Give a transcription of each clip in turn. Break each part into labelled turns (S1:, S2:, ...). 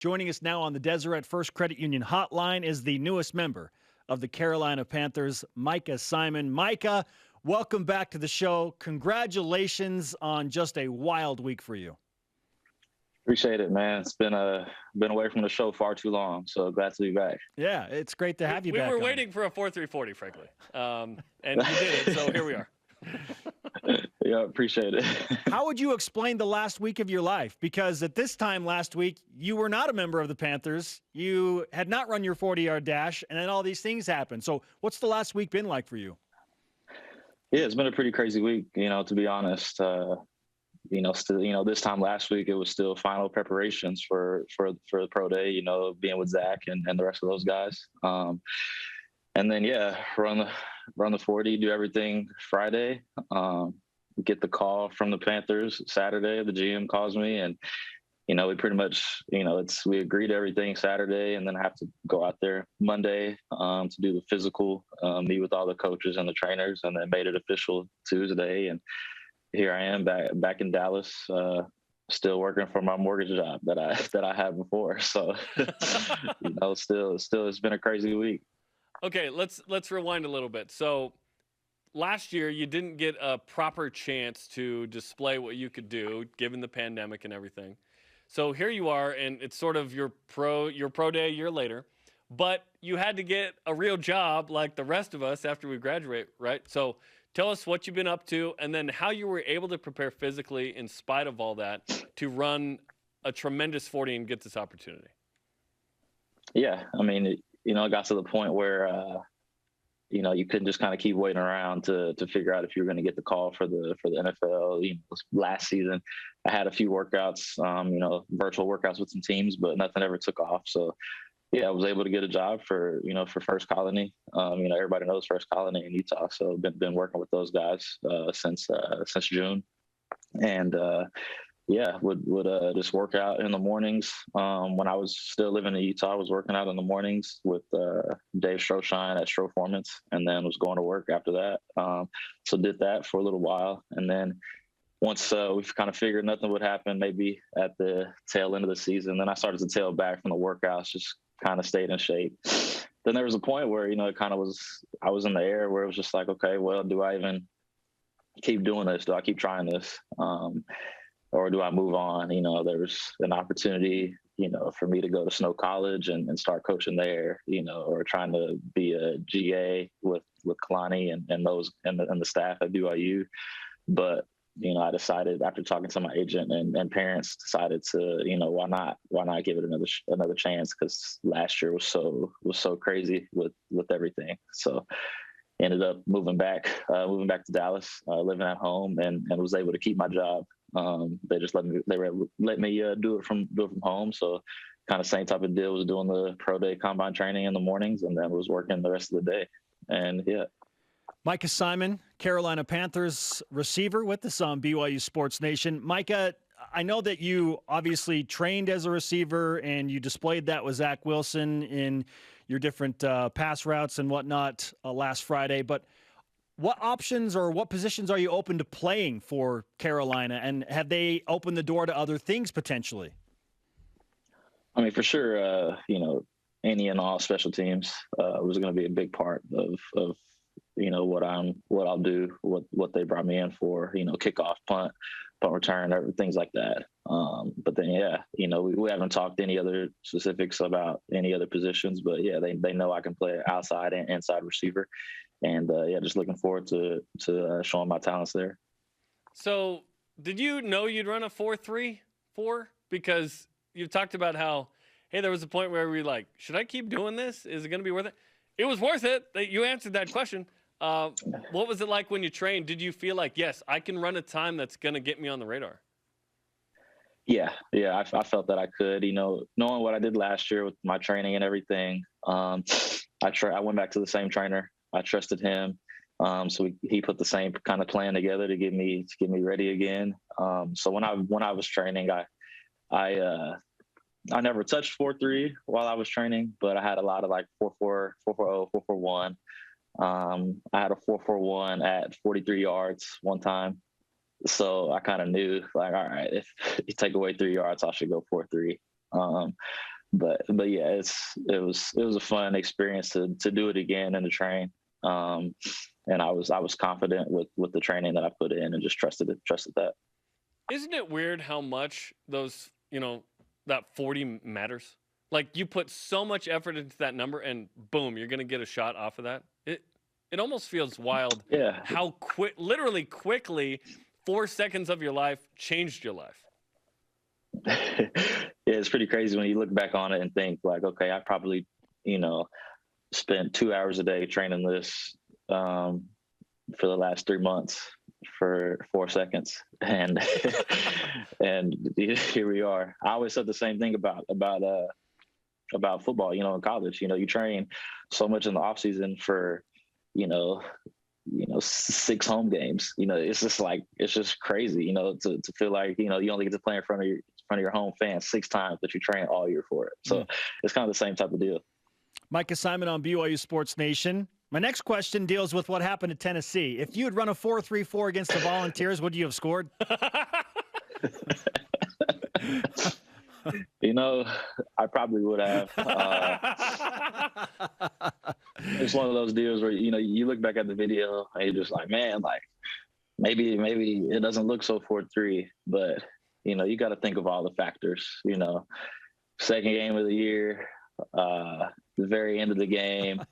S1: Joining us now on the Deseret First Credit Union hotline is the newest member of the Carolina Panthers, Micah Simon. Micah, welcome back to the show. Congratulations on just a wild week for you.
S2: Appreciate it, man. It's been away from the show far too long, so glad to be back.
S1: Yeah, it's great to have you back.
S3: We were waiting for a 4.340, frankly, and you did it, so here we are.
S2: Yeah, appreciate it.
S1: How would you explain the last week of your life? Because at this time last week, you were not a member of the Panthers. You had not run your 40-yard dash, and then all these things happened. So what's the last week been like for you?
S2: Yeah, it's been a pretty crazy week, to be honest. Still, this time last week, it was still final preparations for the pro day, being with Zach and the rest of those guys. And then, run the 40, do everything Friday. Get the call from the Panthers Saturday. The GM calls me, and we pretty much, we agreed to everything Saturday, and then I have to go out there Monday to do the physical, meet with all the coaches and the trainers, and then made it official Tuesday. And here I am back in Dallas, still working for my mortgage job that I had before. So, still, it's been a crazy week.
S3: Okay, let's rewind a little bit. So last year you didn't get a proper chance to display what you could do given the pandemic and everything. So here you are, and it's sort of your pro day a year later, but you had to get a real job like the rest of us after we graduate, right? So tell us what you've been up to, and then how you were able to prepare physically in spite of all that to run a tremendous 40 and get this opportunity.
S2: Yeah, I mean, it got to the point where, you couldn't just kind of keep waiting around to figure out if you were going to get the call for the NFL. Last season, I had a few workouts, virtual workouts with some teams, but nothing ever took off. So, yeah, I was able to get a job for First Colony. Everybody knows First Colony in Utah, so been working with those guys since June, and would just work out in the mornings. When I was still living in Utah, I was working out in the mornings with Dave Stroshine at Stroformance, and then was going to work after that. So did that for a little while, and then once we've kind of figured nothing would happen, maybe at the tail end of the season, then I started to tail back from the workouts, just kind of stayed in shape. Then there was a point where, I was in the air where it was just like, okay, well, do I even keep doing this? Do I keep trying this? Or do I move on? There was an opportunity, for me to go to Snow College and start coaching there, or trying to be a GA with Kalani and the staff at BYU. But, I decided after talking to my agent and parents, decided to, why not give it another chance? Because last year was so crazy with everything. So ended up moving back to Dallas, living at home, and was able to keep my job. They just let me do it from home. So kind of same type of deal, was doing the pro day combine training in the mornings, and then was working the rest of the day. And yeah.
S1: Micah Simon, Carolina Panthers receiver with us on BYU Sports Nation. Micah, I know that you obviously trained as a receiver and you displayed that with Zach Wilson in your different pass routes and whatnot last Friday, but what options or what positions are you open to playing for Carolina, and have they opened the door to other things potentially?
S2: I mean, for sure, any and all special teams was going to be a big part of what I'll do, what they brought me in for, kickoff, punt return, things like that. But then, we haven't talked any other specifics about any other positions, but yeah, they know I can play outside and inside receiver. And just looking forward to showing my talents there.
S3: So did you know you'd run a 4.3-4? Because you've talked about how, hey, there was a point where we were like, should I keep doing this? Is it going to be worth it? It was worth it. You answered that question. What was it like when you trained? Did you feel like, yes, I can run a time that's going to get me on the radar?
S2: Yeah, I felt that I could, knowing what I did last year with my training and everything. I went back to the same trainer. I trusted him. So he put the same kind of plan together to get me ready again. So when I was training, I never touched 4.3 while I was training, but I had a lot of like 4.4, 4.40, 4.41. I had a 4.41 at 43 yards one time. So I kind of knew, like, all right, if you take away 3 yards, I should go 4.3. But yeah, it was a fun experience to do it again and to train. And I was confident with the training that I put in and just trusted that.
S3: Isn't it weird how much those, that 40 matters? Like, you put so much effort into that number and boom, you're going to get a shot off of that. It almost feels wild.
S2: Yeah.
S3: How literally quickly 4 seconds of your life changed your life.
S2: Yeah, it's pretty crazy when you look back on it and think like, okay, I probably, spent 2 hours a day training this for the last 3 months for 4 seconds, and and here we are. I always said the same thing about football. In college, you train so much in the off season for 6 home games. It's just crazy. To feel like you only get to play in front of your home fans 6 times, but you train all year for it. So it's kind of the same type of deal.
S1: Micah Simon on BYU Sports Nation. My next question deals with what happened at Tennessee. If you had run a 4.34 against the Volunteers, would you have scored?
S2: I probably would have. It's one of those deals where, you look back at the video and you're just like, man, like maybe it doesn't look so 4-3, but, you got to think of all the factors, second game of the year, the very end of the game,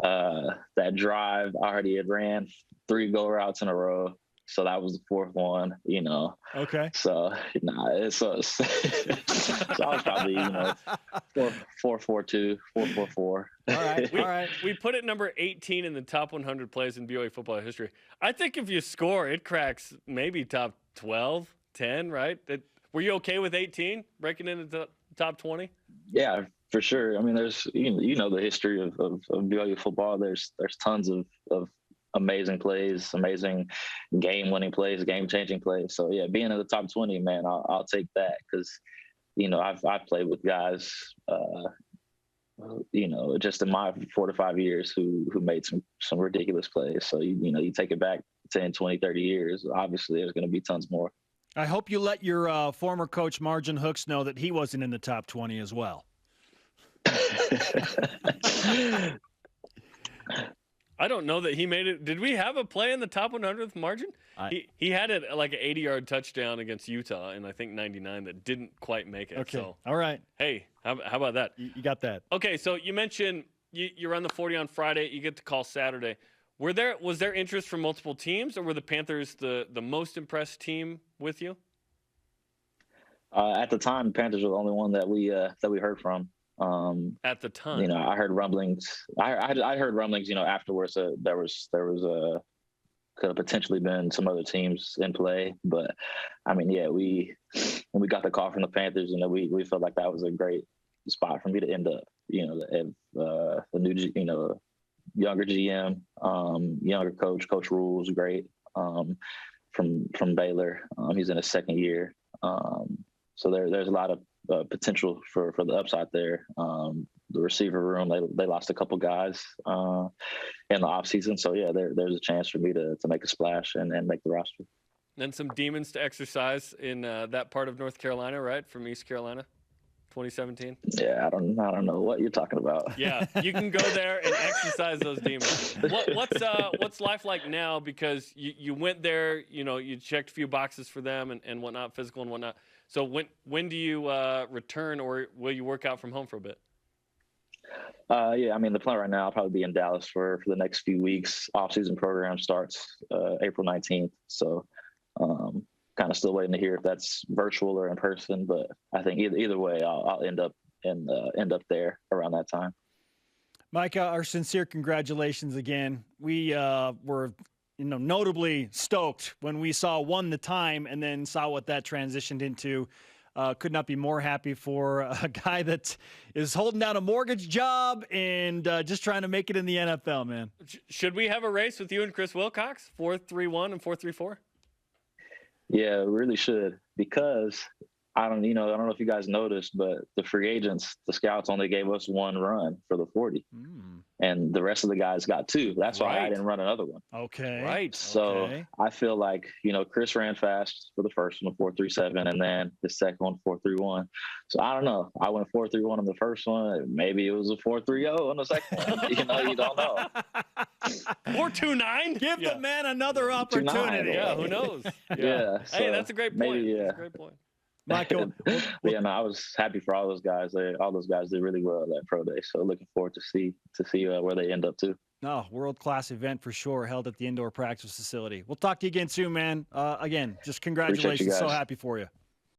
S2: that drive, I already had ran 3 go routes in a row. So that was the 4th one,
S1: Okay.
S2: So, so I was probably, 4.42, 4.44.
S1: All right.
S3: We put it number 18 in the top 100 plays in BYU football history. I think if you score, it cracks maybe top 12, 10, right? Were you okay with 18 breaking into the top 20?
S2: Yeah, for sure. I mean, there's, the history of BYU football. There's tons of amazing plays, amazing game-winning plays, game-changing plays. So yeah, being in the top 20, man, I'll take that because, I've played with guys, just in my 4 to 5 years who made some ridiculous plays. So you take it back 10, 20, 30 years. Obviously, there's going to be tons more.
S1: I hope you let your former coach Margin Hooks know that he wasn't in the top 20 as well.
S3: I don't know that he made it. Did we have a play in the top 100th margin? He had it like an 80-yard touchdown against Utah in, I think, 99 that didn't quite make it.
S1: Okay.
S3: So,
S1: all right.
S3: Hey, how about that?
S1: You got that.
S3: Okay, so you mentioned you run the 40 on Friday. You get the call Saturday. Was there interest from multiple teams, or were the Panthers the most impressed team with you?
S2: At the time, Panthers were the only one that we heard from.
S3: At the time,
S2: I heard rumblings. I heard rumblings, afterwards that there was could have potentially been some other teams in play. But I mean, yeah, when we got the call from the Panthers, we felt like that was a great spot for me to end up. The new, younger GM, younger coach Rule's great. From Baylor, he's in his 2nd year. So there's a lot of potential for the upside there. The receiver room, they lost a couple guys in the offseason. So, yeah, there's a chance for me to make a splash and make the roster.
S3: And some demons to exercise in that part of North Carolina, right, from East Carolina, 2017?
S2: Yeah, I don't know what you're talking about.
S3: Yeah, you can go there and exercise those demons. What's life like now? Because you went there, you checked a few boxes for them and whatnot, physical and whatnot. So when do you return, or will you work out from home for a bit?
S2: Yeah, I mean, the plan right now, I'll probably be in Dallas for the next few weeks. Off-season program starts April 19th. So kind of still waiting to hear if that's virtual or in person. But I think either way, I'll end up there around that time.
S1: Micah, our sincere congratulations again. We were notably stoked when we saw the time and then saw what that transitioned into. Could not be more happy for a guy that is holding down a mortgage job and just trying to make it in the NFL, man.
S3: Should we have a race with you and Chris Wilcox, 4.31 and 4.34?
S2: Yeah, we really should, because I don't know if you guys noticed, but the free agents, the scouts only gave us one run for the 40, and the rest of the guys got two. That's why I didn't run another one.
S1: Okay.
S3: Right.
S2: So I feel like, Chris ran fast for the first one, 4.37, and then the second one, 4.31. So I don't know. I went 4.31 on the first one. Maybe it was a 4.30 on the second one. You don't know.
S3: 4.29.
S1: Give the man another opportunity.
S3: Yeah, who knows?
S2: Yeah.
S3: Hey, that's a great point.
S2: Maybe, yeah.
S3: That's a great point.
S1: Michael.
S2: I was happy for all those guys. All those guys did really well at that pro day. So looking forward to see where they end up too.
S1: No, world-class event for sure, held at the indoor practice facility. We'll talk to you again soon, man. Again, just congratulations. So happy for you.